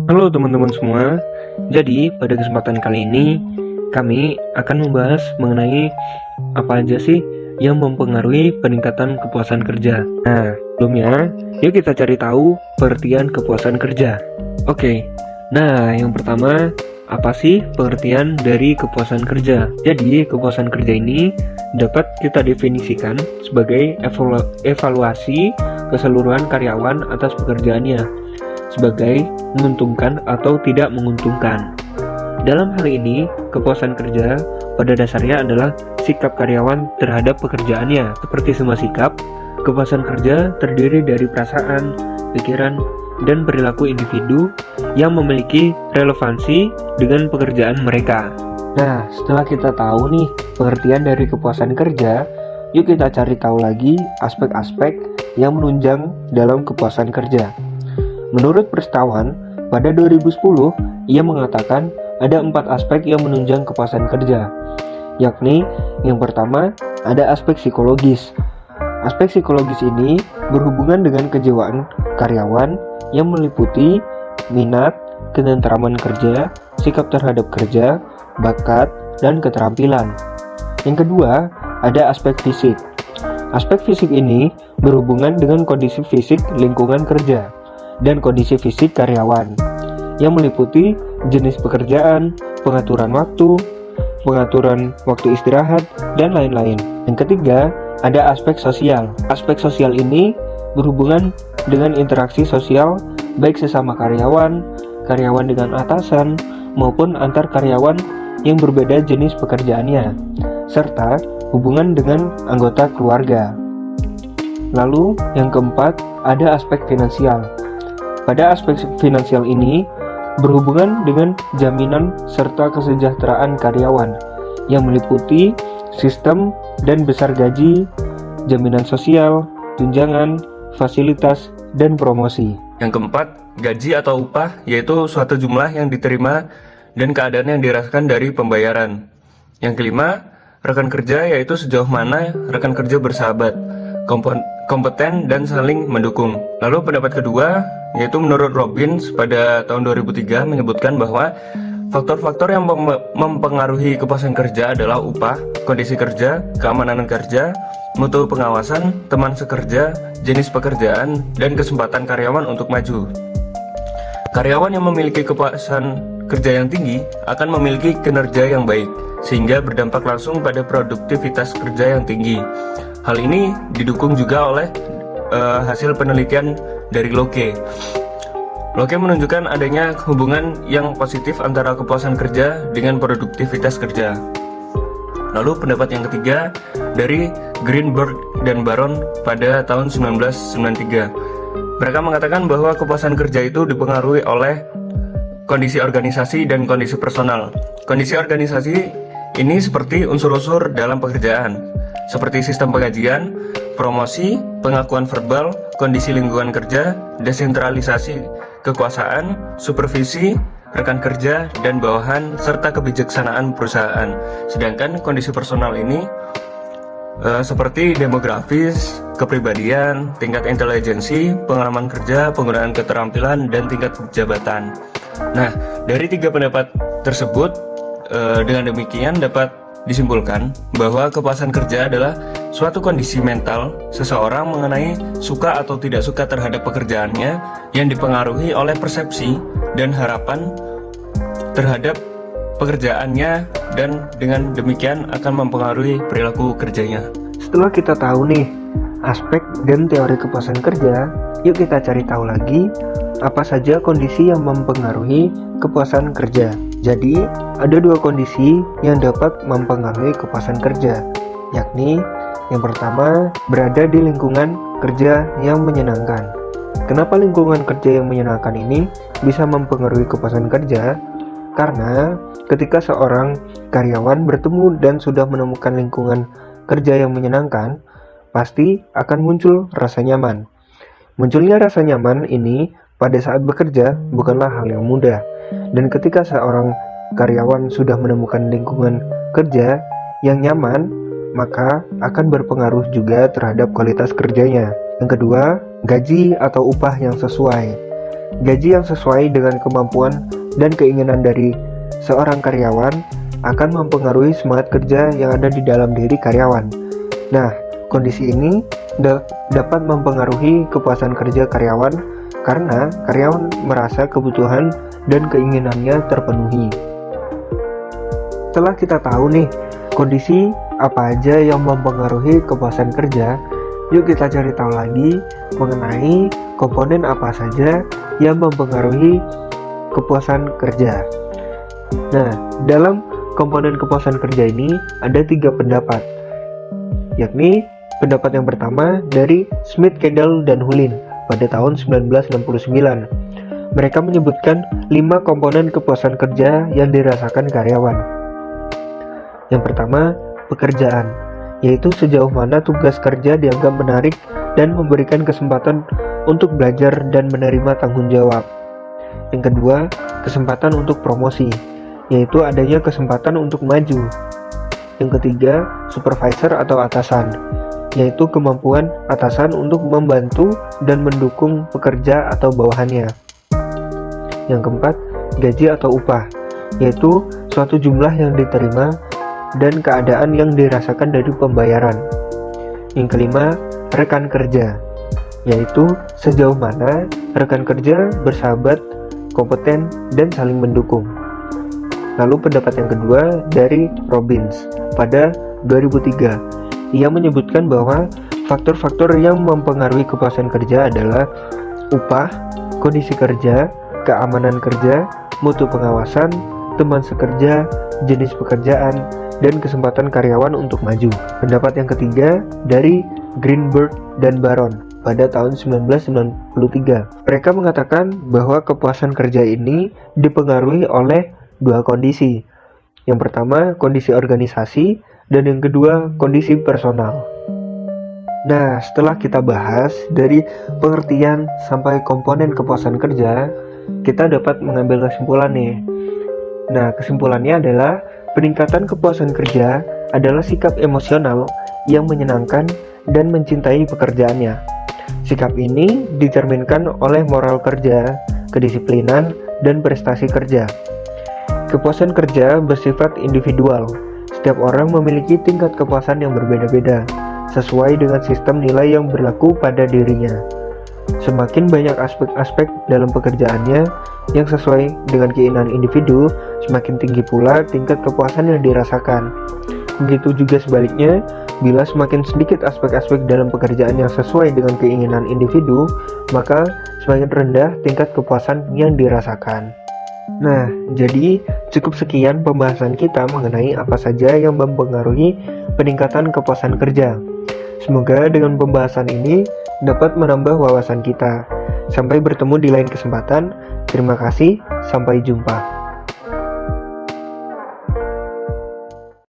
Halo teman-teman semua. Jadi pada kesempatan kali ini kami akan membahas mengenai apa aja sih yang mempengaruhi peningkatan kepuasan kerja. Nah, sebelumnya yuk kita cari tahu pengertian kepuasan kerja. Oke. Nah, yang pertama, apa sih pengertian dari kepuasan kerja? Jadi, kepuasan kerja ini dapat kita definisikan sebagai evaluasi keseluruhan karyawan atas pekerjaannya sebagai menguntungkan atau tidak menguntungkan. Dalam hal ini, kepuasan kerja pada dasarnya adalah sikap karyawan terhadap pekerjaannya. Seperti semua sikap, kepuasan kerja terdiri dari perasaan, pikiran, dan perilaku individu yang memiliki relevansi dengan pekerjaan mereka. Nah, setelah kita tahu nih pengertian dari kepuasan kerja, yuk kita cari tahu lagi aspek-aspek yang menunjang dalam kepuasan kerja. Menurut Pristawan, pada 2010, ia mengatakan ada 4 aspek yang menunjang kepuasan kerja, yakni yang pertama, ada aspek psikologis. Aspek psikologis ini berhubungan dengan kejiwaan karyawan yang meliputi minat, ketentraman kerja, sikap terhadap kerja, bakat, dan keterampilan. Yang kedua, ada aspek fisik. Aspek fisik ini berhubungan dengan kondisi fisik lingkungan kerja dan kondisi fisik karyawan yang meliputi jenis pekerjaan, pengaturan waktu istirahat, dan lain-lain. Yang ketiga, ada aspek sosial. Aspek sosial ini berhubungan dengan interaksi sosial baik sesama karyawan, karyawan dengan atasan, maupun antar karyawan yang berbeda jenis pekerjaannya, serta hubungan dengan anggota keluarga. Lalu, yang keempat, ada aspek finansial. Pada aspek finansial ini berhubungan dengan jaminan serta kesejahteraan karyawan yang meliputi sistem dan besar gaji, jaminan sosial, tunjangan, fasilitas, dan promosi. Yang keempat, gaji atau upah, yaitu suatu jumlah yang diterima dan keadaan yang dirasakan dari pembayaran. Yang kelima, rekan kerja, yaitu sejauh mana rekan kerja bersahabat, kompeten, dan saling mendukung. Lalu pendapat kedua, yaitu menurut Robbins pada tahun 2003 menyebutkan bahwa faktor-faktor yang mempengaruhi kepuasan kerja adalah upah, kondisi kerja, keamanan kerja, mutu pengawasan, teman sekerja, jenis pekerjaan, dan kesempatan karyawan untuk maju. Karyawan yang memiliki kepuasan kerja yang tinggi akan memiliki kinerja yang baik, sehingga berdampak langsung pada produktivitas kerja yang tinggi. Hal ini didukung juga oleh hasil penelitian dari Loke. Loke menunjukkan adanya hubungan yang positif antara kepuasan kerja dengan produktivitas kerja. Lalu pendapat yang ketiga dari Greenberg dan Baron pada tahun 1993. Mereka mengatakan bahwa kepuasan kerja itu dipengaruhi oleh kondisi organisasi dan kondisi personal. Kondisi organisasi ini seperti unsur-unsur dalam pekerjaan, seperti sistem penggajian, promosi, pengakuan verbal, kondisi lingkungan kerja, desentralisasi kekuasaan, supervisi, rekan kerja, dan bawahan, serta kebijaksanaan perusahaan. Sedangkan kondisi personal ini seperti demografis, kepribadian, tingkat intelijensi, pengalaman kerja, penggunaan keterampilan, dan tingkat jabatan. Nah, dari 3 pendapat tersebut, dengan demikian dapat disimpulkan bahwa kepuasan kerja adalah suatu kondisi mental seseorang mengenai suka atau tidak suka terhadap pekerjaannya yang dipengaruhi oleh persepsi dan harapan terhadap pekerjaannya, dan dengan demikian akan mempengaruhi perilaku kerjanya. Setelah kita tahu nih aspek dan teori kepuasan kerja, yuk kita cari tahu lagi apa saja kondisi yang mempengaruhi kepuasan kerja. Jadi, ada 2 kondisi yang dapat mempengaruhi kepuasan kerja, yakni yang pertama, berada di lingkungan kerja yang menyenangkan. Kenapa lingkungan kerja yang menyenangkan ini bisa mempengaruhi kepuasan kerja? Karena ketika seorang karyawan bertemu dan sudah menemukan lingkungan kerja yang menyenangkan, pasti akan muncul rasa nyaman. Munculnya rasa nyaman ini pada saat bekerja bukanlah hal yang mudah. Dan ketika seorang karyawan sudah menemukan lingkungan kerja yang nyaman, maka akan berpengaruh juga terhadap kualitas kerjanya. Yang kedua, gaji atau upah yang sesuai. gaji yang sesuai dengan kemampuan dan keinginan dari seorang karyawan akan mempengaruhi semangat kerja yang ada di dalam diri karyawan. Nah, kondisi ini dapat mempengaruhi kepuasan kerja karyawan karena karyawan merasa kebutuhan dan keinginannya terpenuhi. Setelah kita tahu nih kondisi apa aja yang mempengaruhi kepuasan kerja, yuk kita cari tahu lagi mengenai komponen apa saja yang mempengaruhi kepuasan kerja. Nah, dalam komponen kepuasan kerja ini ada 3 pendapat, yakni pendapat yang pertama dari Smith, Kendall, dan Hulin pada tahun 1969. Mereka menyebutkan 5 komponen kepuasan kerja yang dirasakan karyawan. Yang pertama, pekerjaan, yaitu sejauh mana tugas kerja dianggap menarik dan memberikan kesempatan untuk belajar dan menerima tanggung jawab. Yang kedua, kesempatan untuk promosi, yaitu adanya kesempatan untuk maju. Yang ketiga, supervisor atau atasan, yaitu kemampuan atasan untuk membantu dan mendukung pekerja atau bawahannya. Yang keempat, gaji atau upah, yaitu suatu jumlah yang diterima dan keadaan yang dirasakan dari pembayaran. Yang kelima, rekan kerja, yaitu sejauh mana rekan kerja bersahabat, kompeten, dan saling mendukung. Lalu pendapat yang kedua dari Robbins pada 2003. Ia menyebutkan bahwa faktor-faktor yang mempengaruhi kepuasan kerja adalah upah, kondisi kerja, keamanan kerja, mutu pengawasan, teman sekerja, jenis pekerjaan, dan kesempatan karyawan untuk maju. Pendapat yang ketiga dari Greenberg dan Baron pada tahun 1993. Mereka mengatakan bahwa kepuasan kerja ini dipengaruhi oleh 2 kondisi. Yang pertama, kondisi organisasi, dan yang kedua, kondisi personal. Nah, setelah kita bahas dari pengertian sampai komponen kepuasan kerja, kita dapat mengambil kesimpulan nih. Nah, kesimpulannya adalah peningkatan kepuasan kerja adalah sikap emosional yang menyenangkan dan mencintai pekerjaannya. Sikap ini dicerminkan oleh moral kerja, kedisiplinan, dan prestasi kerja. Kepuasan kerja bersifat individual. Setiap orang memiliki tingkat kepuasan yang berbeda-beda, sesuai dengan sistem nilai yang berlaku pada dirinya. Semakin banyak aspek-aspek dalam pekerjaannya yang sesuai dengan keinginan individu, semakin tinggi pula tingkat kepuasan yang dirasakan. Begitu juga sebaliknya, bila semakin sedikit aspek-aspek dalam pekerjaan yang sesuai dengan keinginan individu, maka semakin rendah tingkat kepuasan yang dirasakan. Nah, jadi cukup sekian pembahasan kita mengenai apa saja yang mempengaruhi peningkatan kepuasan kerja. Semoga dengan pembahasan ini dapat menambah wawasan kita. Sampai bertemu di lain kesempatan. Terima kasih, sampai jumpa.